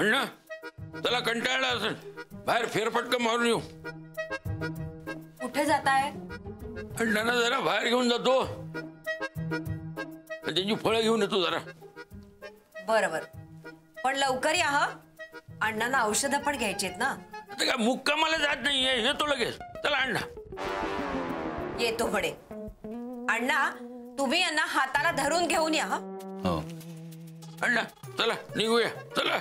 अण्णा त्याला कंटाळला असेल, बाहेर फेरफटका मारून येऊ. कुठे जाताय? अण्णांना जरा बाहेर घेऊन जातो, त्यांची फळं घेऊन येतो जरा. बरोबर, पण लवकर या हा. अण्णांना औषधं पण घ्यायची आहेत ना. आता काय मुक्कामाला जात नाहीये, येतो लगेच. चला अण्णा. येतो म्हणे. अण्णा तुम्ही यांना हाताला धरून घेऊन या. हो अण्णा चला निघूया. चला.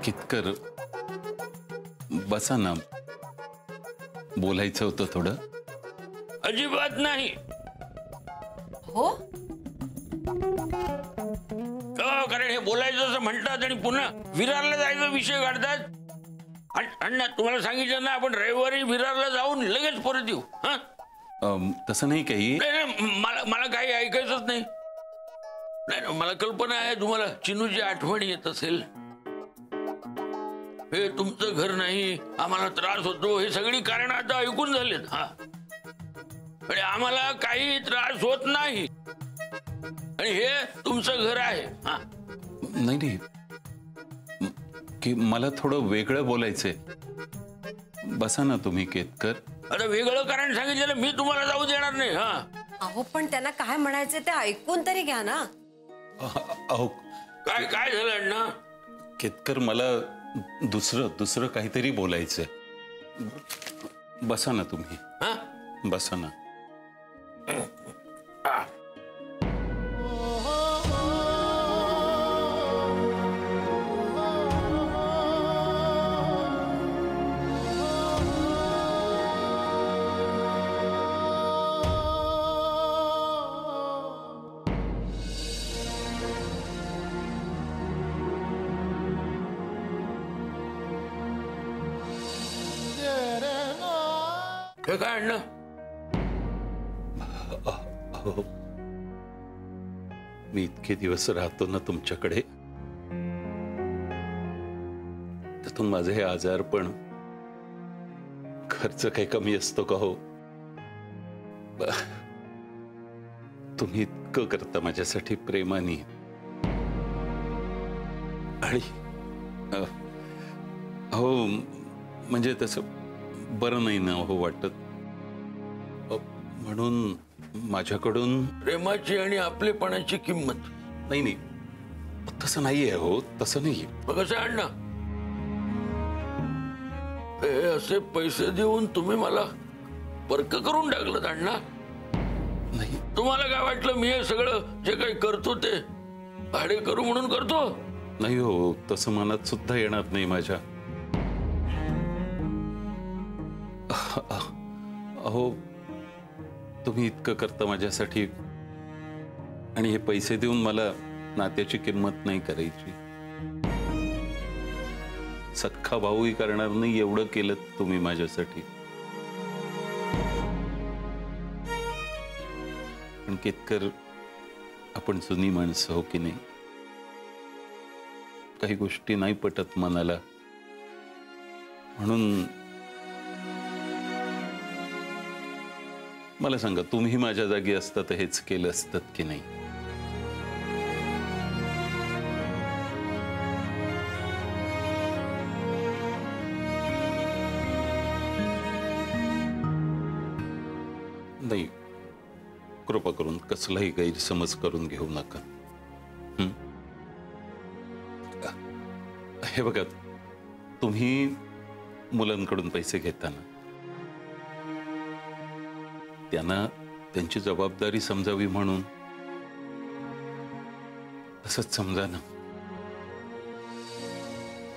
कितकर बसा ना, बोलायचं होतं थोडं. अजिबात नाही. हो, कारण हे बोलायचं असं म्हणतात आणि पुन्हा विरारला जायचा विषय काढतात. अण्णा तुम्हाला सांगितलं ना, आपण रविवारी विरारला जाऊन लगेच परत येऊ. हा तसं नाही काही. मला काही ऐकायचंच नाही. नाही मला कल्पना आहे तुम्हाला चिनूची आठवण येत असेल. हे तुमचं घर नाही, आम्हाला त्रास होतो, हे सगळी कारण आता ऐकून झालेत. हा आणि आम्हाला काही त्रास होत नाही आणि हे तुमचं घर आहे. हा नाही नाही, की मला थोडं वेगळं बोलायचंय. बसा ना तुम्ही केतकर. आता वेगळं कारण सांगितलेलं मी तुम्हाला जाऊ देणार नाही. हा अहो पण त्यांना काय म्हणायचं ते ऐकून तरी घ्या ना. अहो काय काय झालं अण्णा? केतकर मला दुसरं काहीतरी बोलायचंय. बसा ना तुम्ही. हा बसा ना. काय अण्णा? हो मी इतके दिवस राहतो ना तुमच्याकडे, त्यातून माझे हे आजार पण खर्च काही कमी असतो का हो? तुम्ही इतकं करता माझ्यासाठी प्रेमाने आणि हो म्हणजे तसं बरं नाही ना हो वाटत, म्हणून माझ्याकडून प्रेमाची आणि आपलेपणाची किंमत नाही. नाही तसं नाहीये हो, तसं नाही. कसं अण्णा, हे असे पैसे देऊन तुम्ही मला परक करून टाकलं अण्णा. नाही तुम्हाला काय वाटलं मी हे सगळं जे काही करतो ते भाडे करू म्हणून करतो? नाही हो, तसं मनात सुद्धा येणार नाही माझ्या. अहो तुम्ही इतकं करता माझ्यासाठी आणि हे पैसे देऊन मला नात्याची किंमत नाही करायची. सख्खा भाऊही करणार नाही एवढं केलं तुम्ही माझ्यासाठी. पण केतकर आपण जुनी माणसं हो की नाही, काही गोष्टी नाही पटत मनाला, म्हणून मला सांगा तुम्ही माझ्या जागी असता तर हेच केलं असतं की नाही? नाही कृपा करून कसलाही गैरसमज करून घेऊ नका. हे बघा, तुम्ही मुलांकडून पैसे घेताना त्यांना त्यांची जबाबदारी समजावी म्हणून तसंच समजा ना,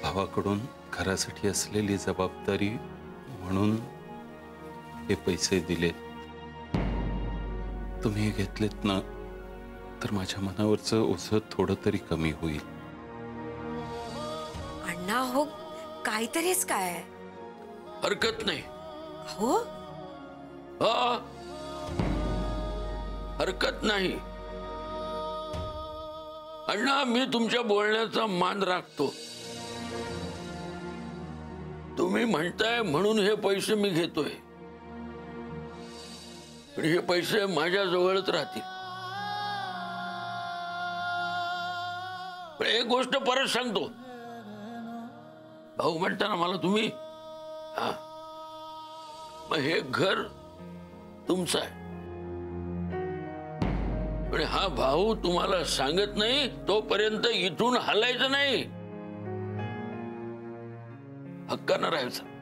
भावाकडून घरासाठी असलेली जबाबदारी म्हणून हे पैसे दिले. तुम्ही घेतलेत ना तर माझ्या मनावरचं ओझं थोडं तरी कमी होईल. अण्णा हो काहीतरीच काय हरकत नाही हो. हरकत नाही अण्णा, मी तुमच्या बोलण्याचा मान राखतो. तुम्ही म्हणताय म्हणून हे पैसे मी घेतोय, पण हे पैसे माझ्या जवळच राहतील. पण एक गोष्ट परत सांगतो, भाऊ म्हणताना मला तुम्ही, हा, मग हे घर तुमचं आहे. पण हा भाऊ तुम्हाला सांगत नाही तोपर्यंत इथून हलायचं नाही, हक्कानं राहायचं.